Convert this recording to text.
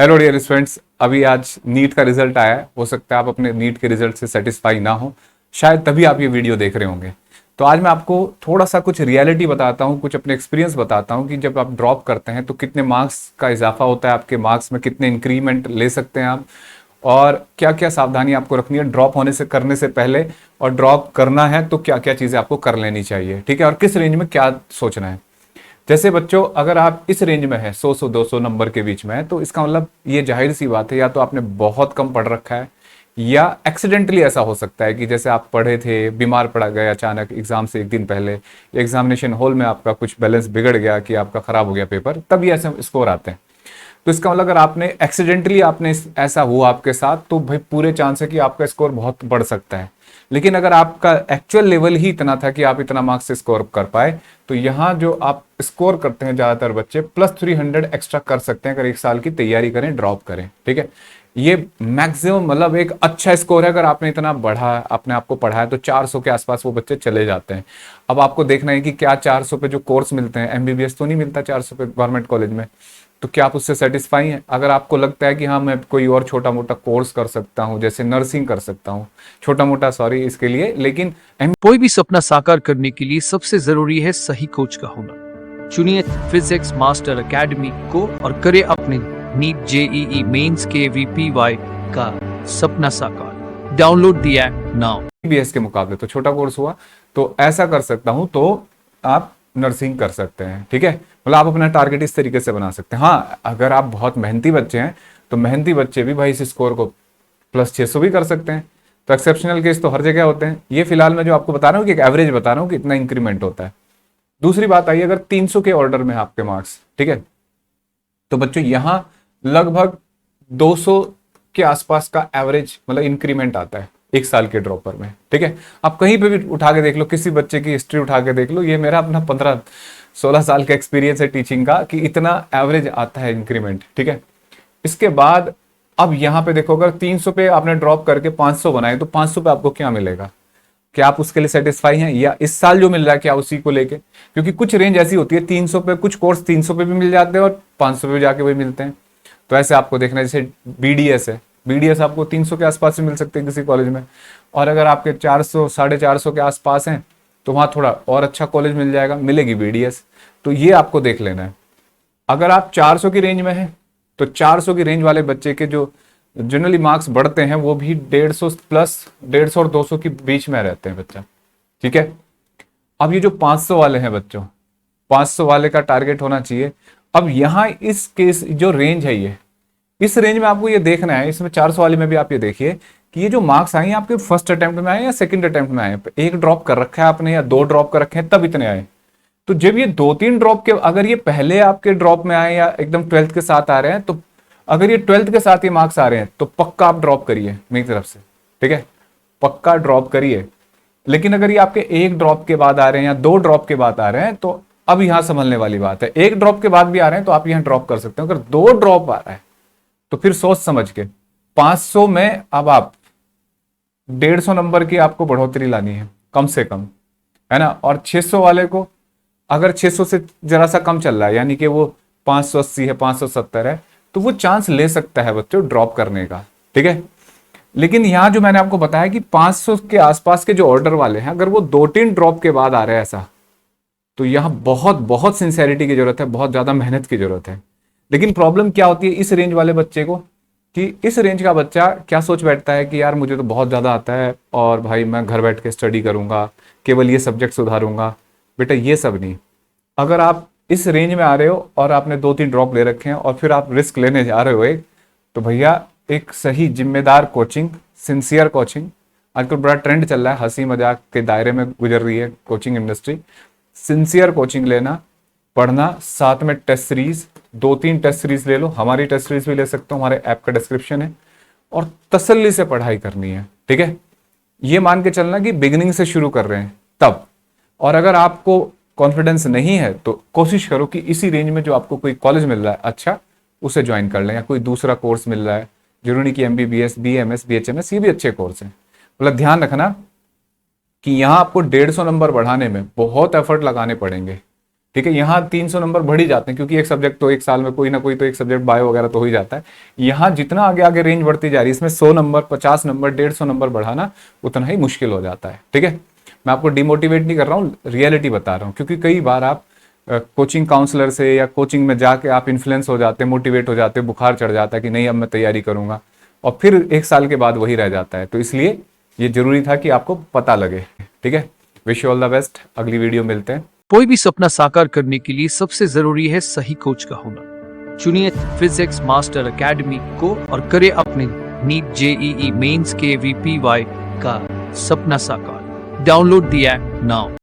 Hello dear students, अभी आज NEET का रिजल्ट आया है। हो सकता है आप अपने नीट के रिजल्ट से सेटिस्फाई ना हो, शायद तभी आप ये वीडियो देख रहे होंगे। तो आज मैं आपको थोड़ा सा कुछ रियलिटी बताता हूँ, कुछ अपने एक्सपीरियंस बताता हूँ कि जब आप ड्रॉप करते हैं तो कितने मार्क्स का इजाफा होता है, आपके मार्क्स में कितने इंक्रीमेंट ले सकते हैं आप, और क्या क्या सावधानी आपको रखनी है ड्रॉप होने से करने से पहले, और ड्रॉप करना है तो क्या क्या चीज़ें आपको कर लेनी चाहिए, ठीक है, और किस रेंज में क्या सोचना है। जैसे बच्चों, अगर आप इस रेंज में है 100 200 नंबर के बीच में है, तो इसका मतलब ये जाहिर सी बात है, या तो आपने बहुत कम पढ़ रखा है, या एक्सीडेंटली ऐसा हो सकता है कि जैसे आप पढ़े थे, बीमार पड़ गए अचानक एग्जाम से एक दिन पहले, एग्जामिनेशन हॉल में आपका कुछ बैलेंस बिगड़ गया कि आपका खराब हो गया पेपर, तब ये ऐसे स्कोर आते हैं। तो इसका मतलब अगर आपने एक्सीडेंटली ऐसा हुआ आपके साथ, तो भाई पूरे चांस है कि आपका स्कोर बहुत बढ़ सकता है। लेकिन अगर आपका एक्चुअल लेवल ही इतना था कि आप इतना मार्क्स स्कोर कर पाए, तो यहाँ जो आप स्कोर करते हैं ज़्यादातर बच्चे +300 एक्स्ट्रा कर सकते हैं अगर एक साल की तैयारी करें, ड्रॉप करें, ठीक है। ये मैक्सिमम मतलब एक अच्छा स्कोर है। अगर आपने इतना बढ़ा, अपने आप को पढ़ाया, तो 400 के आसपास वो बच्चे चले जाते हैं। अब आपको देखना है कि क्या 400 पे जो कोर्स मिलते हैं, एमबीबीएस तो नहीं मिलता 400 पे गवर्नमेंट कॉलेज में, तो क्या आप उससे सेटिस्फाई हैं? अगर आपको लगता है कि हाँ मैं कोई और छोटा मोटा कोर्स कर सकता हूँ, जैसे नर्सिंग कर सकता हूँ, छोटा मोटा सॉरी इसके लिए, लेकिन कोई भी सपना साकार करने के लिए सबसे जरूरी है सही कोच का होना। चुनिए फिजिक्स मास्टर एकेडमी को और करे अपने नीट जेईई मेंस के वीपीवाई का सपना साकार। Download the app now. BS के मुकाबले तो छोटा कोर्स हुआ, तो ऐसा कर सकता हूँ, तो आप नर्सिंग कर सकते हैं, ठीक है। मतलब आप अपना टारगेट इस तरीके से बना सकते हैं। हाँ, अगर आप बहुत मेहनती बच्चे हैं, तो मेहनती बच्चे भी भाई इस स्कोर को +600 भी कर सकते हैं। तो एक्सेप्शनल केस तो हर जगह होते हैं। ये फिलहाल मैं जो आपको बता रहा हूँ कि एक एवरेज बता रहा हूँ कि इतना इंक्रीमेंट होता है। दूसरी बात आई, अगर 300 के ऑर्डर में है आपके मार्क्स, ठीक है, तो बच्चों यहां लगभग 200 के आसपास का एवरेज मतलब इंक्रीमेंट आता है एक साल के ड्रॉपर में, ठीक है। आप कहीं पे भी उठा के देख लो, किसी बच्चे की हिस्ट्री उठा के देख लो, ये मेरा अपना 15 16 साल का एक्सपीरियंस है टीचिंग का, कि इतना एवरेज आता है इंक्रीमेंट, ठीक है। इसके बाद अब यहां पे देखो, अगर 300 पे आपने ड्रॉप करके 500 बनाए, तो 500 पे आपको क्या मिलेगा? क्या आप उसके लिए सेटिस्फाई हैं, या इस साल जो मिल रहा है क्या उसी को लेके? क्योंकि कुछ रेंज ऐसी होती है 300 पे, कुछ कोर्स 300 पे भी मिल जाते हैं और 500 पे भी जाके वही मिलते हैं। तो ऐसे आपको देखना है, जैसे बीडीएस है, बीडीएस आपको 300 के आसपास भी मिल सकते हैं किसी कॉलेज में, और अगर आपके 400 450 के आसपास हैं, तो वहां थोड़ा और अच्छा कॉलेज मिल जाएगा, मिलेगी बीडीएस। तो ये आपको देख लेना है। अगर आप 400 की रेंज में हैं, तो 400 की रेंज वाले बच्चे के जो जनरली मार्क्स बढ़ते हैं, वो भी 150 प्लस 150 और 200 के बीच में रहते हैं बच्चा, ठीक है। अब ये जो 500 वाले हैं बच्चों, 500 वाले का टारगेट होना चाहिए। अब यहां इस केस जो रेंज है, ये इस रेंज में आपको ये देखना है, इसमें 400 वाले में भी आप ये देखिए कि ये जो मार्क्स आए हैं आपके फर्स्ट अटेम्प्ट में आए या सेकंड अटेम्प्ट में आए, एक ड्रॉप कर रखा है आपने या 2 ड्रॉप कर रखे हैं तब इतने आए। तो जब ये 2 3 ड्रॉप के, अगर ये पहले आपके ड्रॉप में आए या एकदम 12th के साथ आ रहे हैं, तो अगर ये 12th के साथ ये मार्क्स आ रहे हैं, तो पक्का आप ड्रॉप करिए मेरी तरफ से, ठीक है, पक्का ड्रॉप करिए। लेकिन अगर ये आपके एक ड्रॉप के बाद आ रहे हैं या 2 ड्रॉप के बाद आ रहे हैं, तो अब यहां संभलने वाली बात है। एक ड्रॉप के बाद भी आ रहे हैं तो आप यहां ड्रॉप कर सकते हो। अगर 2 ड्रॉप आ रहा है, तो फिर सोच समझ के 500 में अब आप 150 नंबर की आपको बढ़ोतरी लानी है कम से कम, है ना। और 600 वाले को, अगर 600 से जरा सा कम चल रहा है, यानी कि वो 580 है, 570 है, तो वो चांस ले सकता है बच्चों ड्रॉप करने का, ठीक है। लेकिन यहां जो मैंने आपको बताया कि 500 के आसपास के जो ऑर्डर वाले हैं, अगर वो 2 3 ड्रॉप के बाद आ रहे हैं ऐसा, तो यहां बहुत बहुत सिंसेरिटी की जरूरत है, बहुत ज्यादा मेहनत की जरूरत है। लेकिन प्रॉब्लम क्या होती है इस रेंज वाले बच्चे को, कि इस रेंज का बच्चा क्या सोच बैठता है कि यार मुझे तो बहुत ज्यादा आता है, और भाई मैं घर बैठ के स्टडी करूंगा, केवल ये सब्जेक्ट सुधारूंगा। बेटा ये सब नहीं। अगर आप इस रेंज में आ रहे हो और आपने 2 3 ड्रॉप ले रखे हैं और फिर आप रिस्क लेने जा रहे हो एक, तो भैया एक सही जिम्मेदार कोचिंग, सिंसियर कोचिंग, आजकल बड़ा ट्रेंड चल रहा है, हंसी मजाक के दायरे में गुजर रही है कोचिंग इंडस्ट्री, सिंसियर कोचिंग लेना, पढ़ना, साथ में टेस्ट सीरीज, 2 3 टेस्ट सीरीज ले लो, हमारी टेस्ट सीरीज भी ले सकते हो, हमारे ऐप का डिस्क्रिप्शन है, और तसल्ली से पढ़ाई करनी है, ठीक है। ये मान के चलना कि बिगिनिंग से शुरू कर रहे हैं तब। और अगर आपको कॉन्फिडेंस नहीं है, तो कोशिश करो कि इसी रेंज में जो आपको कोई कॉलेज मिल रहा है अच्छा, उसे ज्वाइन कर लें, या कोई दूसरा कोर्स मिल रहा है, जरूरी कि एमबीबीएस बीएमएस बीएचएमएस, ये भी अच्छे कोर्स हैं। मतलब ध्यान रखना कि यहाँ आपको 150 नंबर बढ़ाने में बहुत एफर्ट लगाने पड़ेंगे, ठीक है, यहाँ 300 नंबर बढ़ ही जाते हैं, क्योंकि एक सब्जेक्ट तो एक साल में कोई ना कोई तो एक सब्जेक्ट बायो वगैरह तो हो ही जाता है। यहाँ जितना आगे आगे रेंज बढ़ती जा रही है, इसमें 100 नंबर, 50 नंबर, 150 नंबर बढ़ाना उतना ही मुश्किल हो जाता है। ठीक है, मैं आपको डिमोटिवेट नहीं कर रहा हूँ, रियलिटी बता रहा हूँ, क्योंकि कई बार आप कोचिंग काउंसलर से या कोचिंग में जाके आप इन्फ्लुएंस हो जाते हैं, मोटिवेट हो जाते हैं, बुखार चढ़ जाता है कि नहीं अब मैं तैयारी करूंगा, और फिर एक साल के बाद वही रह जाता है। तो इसलिए ये जरूरी था कि आपको पता लगे। ठीक है, wish you all the best, अगली वीडियो मिलते हैं। कोई भी सपना साकार करने के लिए सबसे जरूरी है सही कोच का होना। चुनिए फिजिक्स मास्टर एकेडमी को और करे अपने नीट जेईई मेंस के VPY का सपना साकार। Download the app now.